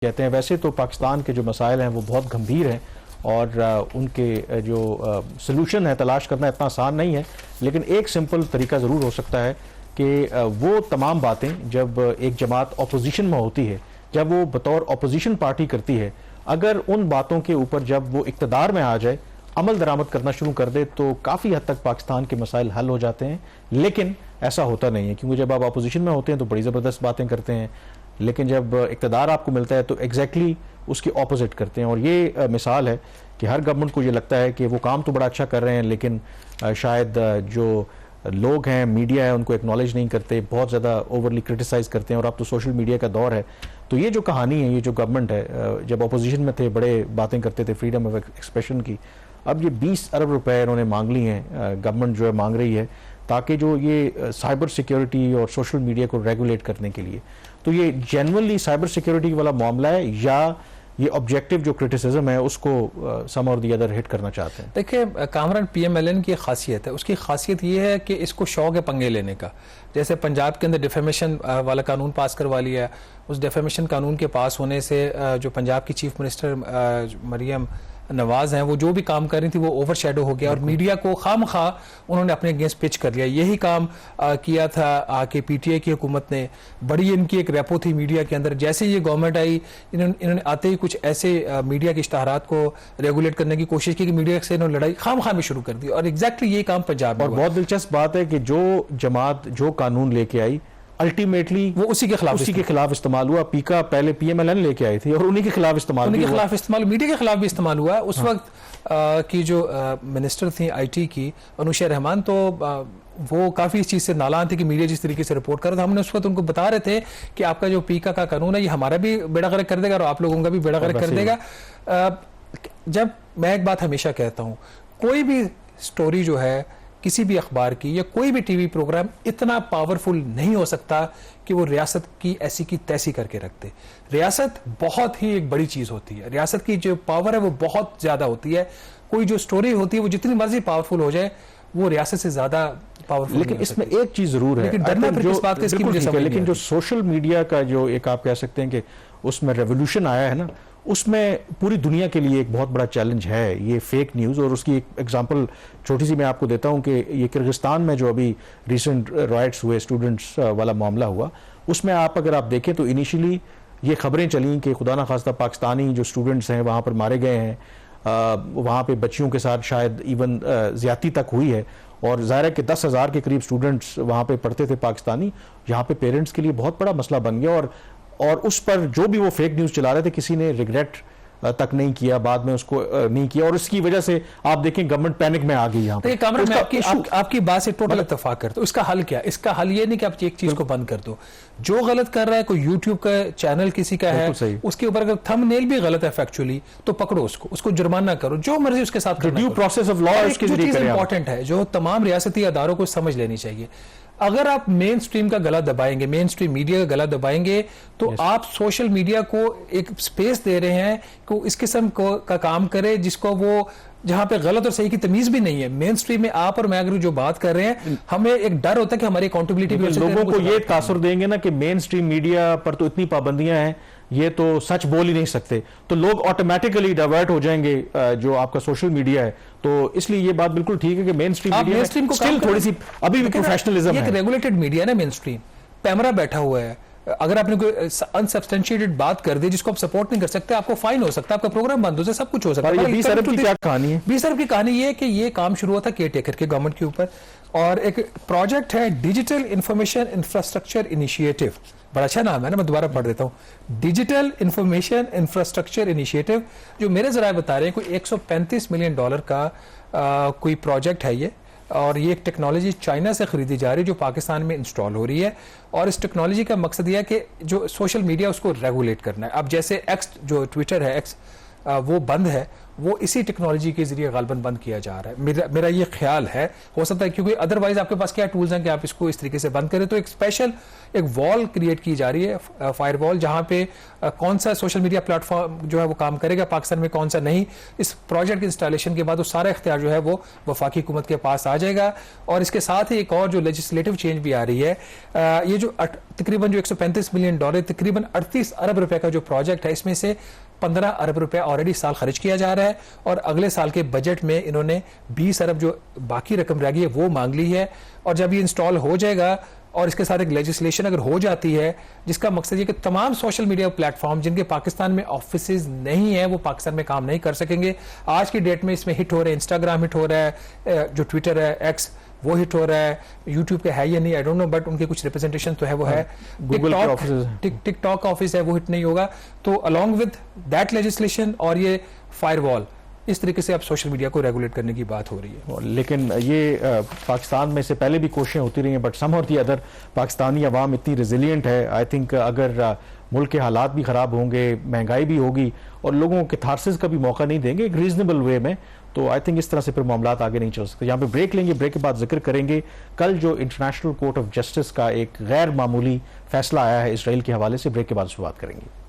कहते हैं। वैसे तो पाकिस्तान के जो मसाइल हैं वो बहुत गंभीर हैं और उनके जो सलूशन है तलाश करना इतना आसान नहीं है, लेकिन एक सिंपल तरीका ज़रूर हो सकता है कि वो तमाम बातें जब एक जमात अपोजिशन में होती है, जब वो बतौर अपोजिशन पार्टी करती है, अगर उन बातों के ऊपर जब वो इक़्तिदार में आ जाए, अमल दरामद करना शुरू कर दे तो काफ़ी हद तक पाकिस्तान के मसाइल हल हो जाते हैं। लेकिन ऐसा होता नहीं है, क्योंकि जब आप अपोजिशन में होते हैं तो बड़ी ज़बरदस्त बातें करते हैं, लेकिन जब इक़्तिदार आपको मिलता है तो एग्जैक्टली उसकी ऑपोजिट करते हैं। और ये मिसाल है कि हर गवर्नमेंट को ये लगता है कि वो काम तो बड़ा अच्छा कर रहे हैं, लेकिन शायद जो लोग हैं, मीडिया है, उनको एक्नॉलेज नहीं करते, बहुत ज़्यादा ओवरली क्रिटिसाइज करते हैं। और अब तो सोशल मीडिया का दौर है, तो ये जो कहानी है, ये जो गवर्नमेंट है, जब अपोजिशन में थे बड़े बातें करते थे फ्रीडम ऑफ एक्सप्रेशन की, अब ये 20 अरब रुपए इन्होंने मांग ली हैं, गवर्नमेंट जो है मांग रही है, ताकि जो ये साइबर सिक्योरिटी और सोशल मीडिया को रेगुलेट करने के लिए। तो ये जेन्युइनली साइबर सिक्योरिटी वाला मामला है या ये ऑब्जेक्टिव जो क्रिटिसिज्म है उसको सम और दी अदर हिट करना चाहते हैं? देखिए, कामरान PMLN की खासियत है, उसकी खासियत ये है कि इसको शौक है पंगे लेने का। जैसे पंजाब के अंदर डिफेमेशन वाला कानून पास करवा लिया, उस डिफेमेशन कानून के पास होने से जो पंजाब की चीफ मिनिस्टर मरियम नवाज हैं, वो जो भी काम कर रही थी वो ओवर शेडो हो गया और मीडिया को खामखा उन्होंने अपने अगेंस्ट पिच कर लिया। यही काम किया था आके PTI की हुकूमत ने। बड़ी इनकी एक रेपो थी मीडिया के अंदर। जैसे ये गवर्नमेंट आई, इन्होंने आते ही कुछ ऐसे मीडिया के इश्तहारात को रेगुलेट करने की कोशिश की कि मीडिया से इन्होंने लड़ाई खामखा में शुरू कर दी। और एग्जैक्टली ये काम पंजाब में। और बहुत दिलचस्प बात है कि जो जमात जो कानून लेके आई, अल्टीमेटली वो उसी के खिलाफ इस्तेमाल हुआ। पीका पहले PMLN लेके आई थी और उन्हीं के खिलाफ इस्तेमाल मीडिया के खिलाफ भी इस्तेमाल हुआ है। उस वक्त की जो मिनिस्टर थी IT की, अनुशा रहमान, तो वो काफ़ी इस चीज़ से नालान थे कि मीडिया जिस तरीके से रिपोर्ट कर रहा था। हमने उस वक्त उनको बता रहे थे कि आपका जो पीका का कानून है ये हमारा भी बेड़ा गर्क कर देगा और आप लोगों का भी बेड़ा गर्क कर देगा। जब मैं एक बात हमेशा कहता हूँ, कोई भी स्टोरी जो है किसी भी अखबार की या कोई भी TV प्रोग्राम इतना पावरफुल नहीं हो सकता कि वो रियासत की ऐसी की तैसी करके रख दे। रियासत बहुत ही एक बड़ी चीज़ होती है, रियासत की जो पावर है वो बहुत ज़्यादा होती है। कोई जो स्टोरी होती है वो जितनी मर्जी पावरफुल हो जाए, वो रियासत से ज़्यादा पावरफुल। लेकिन इसमें एक चीज़ ज़रूर है, लेकिन डरना फिर किस बात का, इसकी मुझे समझ नहीं लेकिन जो सोशल मीडिया का जो एक आप कह सकते हैं कि उसमें रेवोल्यूशन आया है ना, उसमें पूरी दुनिया के लिए एक बहुत बड़ा चैलेंज है ये फेक न्यूज़। और उसकी एक एग्जांपल छोटी सी मैं आपको देता हूं कि ये किर्गिस्तान में जो अभी रिसेंट राइट्स हुए, स्टूडेंट्स वाला मामला हुआ, उसमें अगर आप देखें तो इनिशियली ये खबरें चली कि खुदा ना खास्ता पाकिस्तानी जो स्टूडेंट्स हैं वहाँ पर मारे गए हैं, वहाँ पे बच्चियों के साथ शायद इवन ज़्यादती तक हुई है। और ज़ाहिर है कि 10,000 के करीब स्टूडेंट्स वहाँ पे पढ़ते थे पाकिस्तानी। यहाँ पे पेरेंट्स के लिए बहुत बड़ा मसला बन गया और उस पर जो भी वो फेक न्यूज़ चला रहे थे, किसी ने रिग्रेट तक नहीं किया, बाद में उसको नहीं किया। और इसकी वजह से आप देखें गवर्नमेंट पैनिक में आ गई यहाँ पर। कामरान, मैं आपकी बात से टोटल इत्तेफाक करता हूँ। इसका हल क्या? इसका हल ये नहीं कि आप एक चीज को बंद कर दो। जो गलत कर रहा है, कोई YouTube का चैनल किसी का है, उसके ऊपर अगर थंबनेल भी गलत है फैक्चुअली, तो पकड़ो उसको जुर्माना करो, जो मर्जी उसके साथ करना। ड्यू प्रोसेस ऑफ लॉ इसके जरिए करें। इंपॉर्टेंट है जो तमाम रियासती अदारों को समझ लेनी चाहिए। अगर आप मेन स्ट्रीम का गला दबाएंगे, मेन स्ट्रीम मीडिया का गला दबाएंगे, तो आप सोशल मीडिया को एक स्पेस दे रहे हैं कि इस किस्म का काम करे जिसको वो, जहां पे गलत और सही की तमीज भी नहीं है। मेन स्ट्रीम में आप और मैं अगर जो बात कर रहे हैं, हमें एक डर होता है कि हमारी अकाउंटेबिलिटी भी लोगों को ये तासुर देंगे ना कि मेन स्ट्रीम मीडिया पर तो इतनी पाबंदियां हैं, ये तो सच बोल ही नहीं सकते, तो लोग ऑटोमेटिकली डाइवर्ट हो जाएंगे जो आपका सोशल मीडिया है। तो इसलिए ये बात बिल्कुल ठीक है कि मेन स्ट्रीम मीडिया को स्टिल थोड़ी सी अभी भी प्रोफेशनलिज्म है। एक रेगुलेटेड मीडिया ना, मेन स्ट्रीम पैमरा बैठा हुआ है, अगर आपने कोई अनसब्सटेंशिएटेड बात कर दी जिसको आप सपोर्ट नहीं कर सकते, आपको फाइन हो सकता है, आपका प्रोग्राम बंद हो सकता है, सब कुछ हो सकता है। 20 अरब की क्या कहानी है? 20 अरब की कहानी ये है कि ये काम शुरू हुआ था केयरटेकर के गवर्नमेंट के ऊपर, और एक प्रोजेक्ट है डिजिटल इंफॉर्मेशन इंफ्रास्ट्रक्चर इनिशिएटिव। बड़ा अच्छा नाम है ना, मैं दोबारा पढ़ देता हूँ। डिजिटल इंफॉर्मेशन इंफ्रास्ट्रक्चर इनिशिएटिव, जो मेरे जराए बता रहे हैं कोई $135 मिलियन का कोई प्रोजेक्ट है ये। और ये एक टेक्नोलॉजी चाइना से खरीदी जा रही है जो पाकिस्तान में इंस्टॉल हो रही है। और इस टेक्नोलॉजी का मकसद यह है कि जो सोशल मीडिया उसको रेगुलेट करना है। अब जैसे X जो ट्विटर है, X वो बंद है, वो इसी टेक्नोलॉजी के जरिए गालबन बंद किया जा रहा है। मेरा ये ख्याल है, हो सकता है क्योंकि अदरवाइज आपके पास क्या टूल्स हैं कि आप इसको इस तरीके से बंद करें। तो एक स्पेशल एक वॉल क्रिएट की जा रही है, फायर वॉल, जहां पे कौन सा सोशल मीडिया प्लेटफॉर्म जो है वो काम करेगा पाकिस्तान में, कौन सा नहीं। इस प्रोजेक्ट के इंस्टॉलेशन के बाद वो सारा इख्तियार जो है वो वफाकी हुकूमत के पास आ जाएगा। और इसके साथ ही एक और जो लेजिस्लेटिव चेंज भी आ रही है, ये जो तकरीबन जो 135 मिलियन डॉलर, तकरीबन 38 अरब रुपए का जो प्रोजेक्ट है, इसमें से 15 अरब रुपए ऑलरेडी साल खर्च किया जा रहा है और अगले साल के बजट में इन्होंने 20 अरब जो बाकी रकम रह गई है वो मांग ली है। और जब ये इंस्टॉल हो जाएगा और इसके साथ एक लेजिस्लेशन अगर हो जाती है, जिसका मकसद ये कि तमाम सोशल मीडिया प्लेटफॉर्म जिनके पाकिस्तान में ऑफिसेज नहीं है वो पाकिस्तान में काम नहीं कर सकेंगे। आज की डेट में इसमें हिट हो रहे हैं, इंस्टाग्राम हिट हो रहा है, जो ट्विटर है एक्स वो हिट हो रहा है, यूट्यूब के है या नहीं आई डोंट नो, बट उनके कुछ रिप्रेजेंटेशन तो है वो है। टिकटॉक ऑफिस है वो हिट नहीं होगा। तो अलॉन्ग विद दैट लेजिस्लेशन और ये फायरवॉल, इस तरीके से अब सोशल मीडिया को रेगुलेट करने की बात हो रही है। लेकिन ये पाकिस्तान में से पहले भी कोशिशें होती रही हैं, बट सम और दी अदर पाकिस्तानी अवाम इतनी रेजिलियंट है। आई थिंक अगर मुल्क के हालात भी ख़राब होंगे, महंगाई भी होगी और लोगों के थारसिस का भी मौका नहीं देंगे एक रीजनेबल वे में, तो आई थिंक इस तरह से फिर मामला आगे नहीं चल सकते। यहाँ पे ब्रेक लेंगे, ब्रेक के बाद जिक्र करेंगे कल जो इंटरनेशनल कोर्ट ऑफ जस्टिस का एक गैर मामूली फैसला आया है इसराइल के हवाले से। ब्रेक के बाद शुरुआत करेंगे।